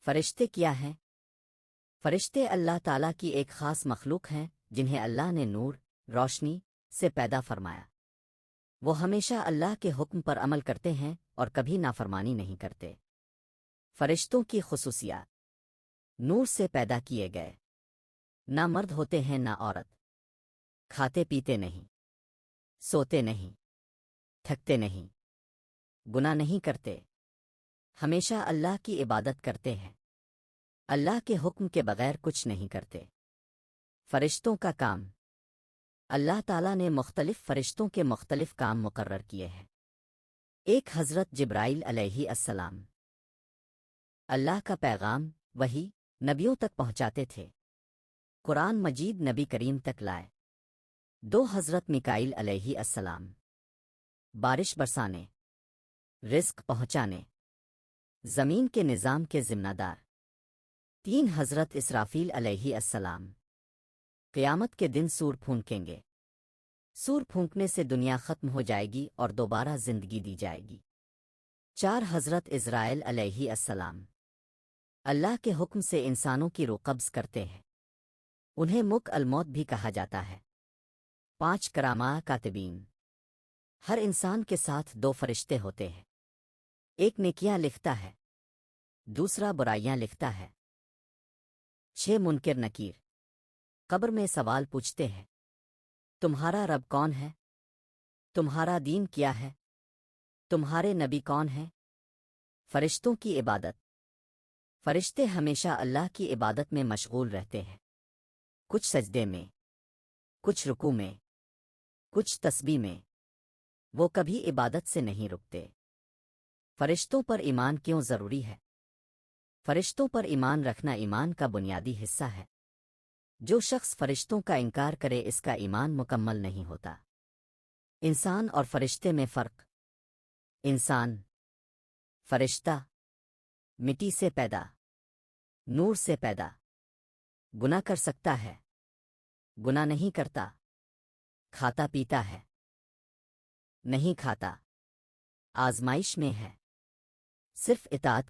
فرشتے کیا ہیں؟ فرشتے اللہ تعالیٰ کی ایک خاص مخلوق ہیں جنہیں اللہ نے نور، روشنی سے پیدا فرمایا۔ وہ ہمیشہ اللہ کے حکم پر عمل کرتے ہیں اور کبھی نافرمانی نہیں کرتے۔ فرشتوں کی خصوصیات: نور سے پیدا کیے گئے، نہ مرد ہوتے ہیں نہ عورت، کھاتے پیتے نہیں، سوتے نہیں، تھکتے نہیں، گناہ نہیں کرتے، ہمیشہ اللہ کی عبادت کرتے ہیں، اللہ کے حکم کے بغیر کچھ نہیں کرتے۔ فرشتوں کا کام: اللہ تعالیٰ نے مختلف فرشتوں کے مختلف کام مقرر کیے ہیں۔ ایک حضرت جبرائیل علیہ السلام اللہ کا پیغام، وحی، نبیوں تک پہنچاتے تھے۔ قرآن مجید نبی کریم تک لائے۔ دو حضرت میکائیل علیہ السلام بارش برسانے، رزق پہنچانے، زمین کے نظام کے ذمہ دار۔ تین حضرت اسرافیل علیہ السلام قیامت کے دن سور پھونکیں گے۔ سور پھونکنے سے دنیا ختم ہو جائے گی اور دوبارہ زندگی دی جائے گی۔ چار حضرت عزرائیل علیہ السلام اللہ کے حکم سے انسانوں کی روح قبض کرتے ہیں، انہیں ملک الموت بھی کہا جاتا ہے۔ پانچ کرامہ کاتبین ہر انسان کے ساتھ دو فرشتے ہوتے ہیں، ایک نیکیاں لکھتا ہے، دوسرا برائیاں لکھتا ہے۔ چھ منکر نکیر قبر میں سوال پوچھتے ہیں، تمہارا رب کون ہے؟ تمہارا دین کیا ہے؟ تمہارے نبی کون ہیں؟ فرشتوں کی عبادت: فرشتے ہمیشہ اللہ کی عبادت میں مشغول رہتے ہیں، کچھ سجدے میں، کچھ رکوع میں، کچھ تسبیح میں، وہ کبھی عبادت سے نہیں رکتے۔ فرشتوں پر ایمان کیوں ضروری ہے؟ فرشتوں پر ایمان رکھنا ایمان کا بنیادی حصہ ہے۔ جو شخص فرشتوں کا انکار کرے اس کا ایمان مکمل نہیں ہوتا۔ انسان اور فرشتے میں فرق: انسان، فرشتہ، مٹی سے پیدا، نور سے پیدا، گناہ کر سکتا ہے، گناہ نہیں کرتا، کھاتا پیتا ہے، نہیں کھاتا، آزمائش میں ہے، صرف اطاعت